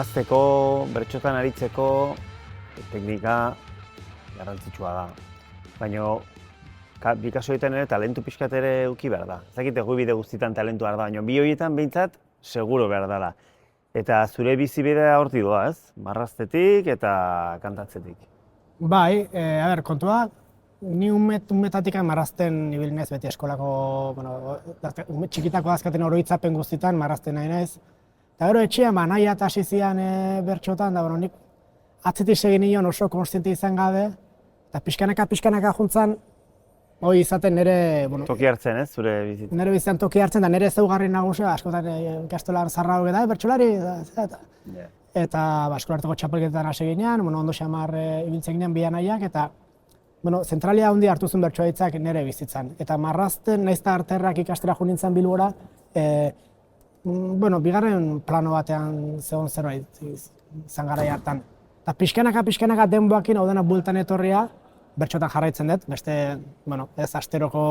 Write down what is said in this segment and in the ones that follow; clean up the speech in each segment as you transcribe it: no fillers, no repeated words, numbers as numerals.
marrazteko, bertsotan aritzeko, teknika garrantzitsua da. Baina, bi kasu egiten ere talentu pixkat ere eduki behar da. Ez dakit egu bide guztietan talentu behar da, baina bi horietan behintzat seguro behar dela. Eta zure bizibidea hortik doa, ez? Marraztetik eta kantatzetik. Bai, kontua, ni umetatik marrazten ibil naiz beti eskolako, txikitako azkaten oroitzapen guztietan marrazten nahi naiz. Eta gero etxean, nahi eta hasi zian bertxotan, da nik atzetik segin nion oso konstiente izan gabe, eta pixkanaka juntzan, hori izaten nire... Toki hartzen, ez, zure bizitzen? Nire bizitzen toki hartzen, da nire ezaugarri nagusia, askotan ikastolan zarra hori da, bertsolari, eta eskolarteko txapelketetan hasi ginean, ondo xamar ibiltzen ginean bi anaiak, eta zentralia handi hartu zuen bertsoa hitzak nire bizitzan. Eta marrazten, nahiz eta arterrak ikastera jo nintzen Bilbora, bigarren plano batean zegoen zerbait izan garai hartan. Eta pixkanaka denboakin hau dena bueltan etorria, bertxotan jarraitzen dut, beste, ez asteroko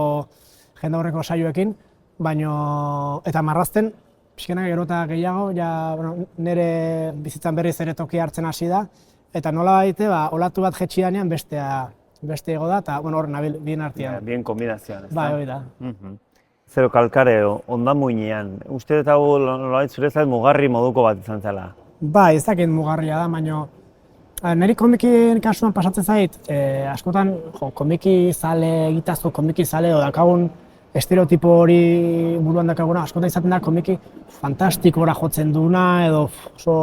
jende horreko saioekin, eta marrazten, pixkanaka gero eta gehiago, nire bizitzan berriz ere toki hartzen hasi da, eta nola baite, olatu bat jetxidanean beste ego da, eta hor nabil bien artean. Bien kombinazioan, ez da? Bai, hori da. Zero kalkare, ondan muinean, uste dut hau nolabait zurezat mugarri moduko bat izan zela? Bai, ez dakit mugarria da, baina niri komikien kasuan pasatzen zait, askotan komiki zale, egitazko komiki zale, edo dakagun estereotipo hori buruan dakaguna, askotan izaten da komiki fantastikora jotzen duna, edo oso,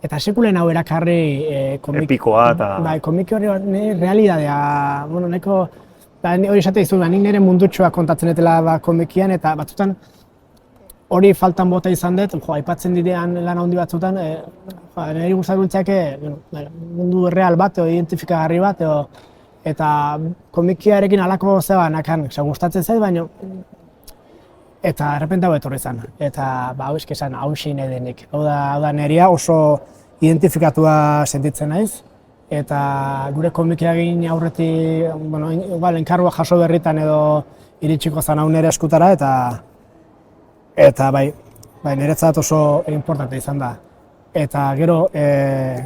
eta sekulen hau erakarri epikoa eta... Bai, komiki hori realidadea, nahiko, hori esate dizu, nik nire mundutxoa kontatzen etela komikian, eta batzutan hori faltan bota izan dut, aipatzen didean lan handi batzutan, niri gustatu biltzake mundu real bat, identifikagarri bat, eta komikiarekin halako zebaanakan, gustatzen zait, baina eta errepente hau etorri izan. Eta eske esan, hau xin edenik. Hau da nirea oso identifikatua sentitzen naiz, eta gure komikia egin aurretik, enkargua jaso berritan edo iritsiko zan hau nire eskutara, eta bai, niretzat oso importante izan da. Eta gero,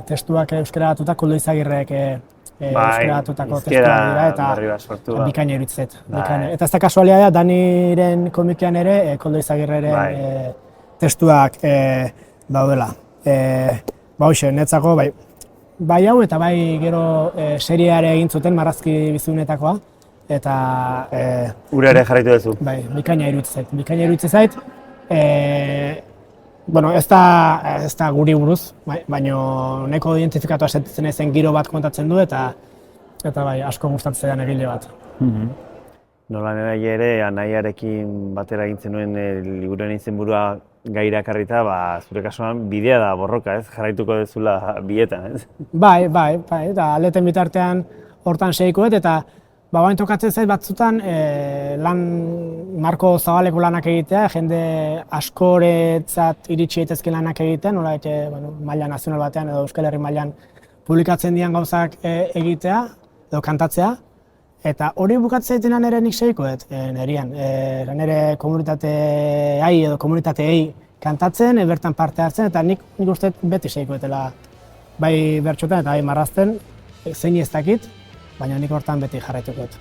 testuak euskara batuta, Koldo Izagirrek euskara batutako testuak dira, eta bikaina iruditzet. Eta ez da kasualia da, Daniren komikian ere, Koldo Izagirreren testuak daudela. Hoxe, netzako, bai hau eta bai gero serieare egin zuten marrazki bizunetakoa, eta... Ura ere jarraitu duzu? Bai, bikaina iruditzen zait. Ez da guri buruz, baina nahiko identifikatua sentitzen ezen giro bat kontatzen du, eta asko gustatzen den egile bat. Nola nire ere, anaiarekin batera egin zenuen liburuen izenburua gaira karrita, zure kasuan bidea da borroka, ez? Jarraituko dezula bietan, ez? Bai, eta aldeten bitartean hortan segikoet, eta bain tokatzen zait batzutan lan marko zabaleko lanak egitea, jende askoretzat iritsi daitezke lanak egitea, nola maila nazional batean edo Euskal Herri mailan publikatzen dian gauzak egitea edo kantatzea. Eta hori bukatzen zaitenan ere nik segikoet nerian. Nire komunitateai edo komunitateei kantatzen, bertan parte hartzen, eta nik uste beti segikoetela bai bertxotan eta bai marrazten, zein ez dakit, baina nik hortan beti jarraituko dut.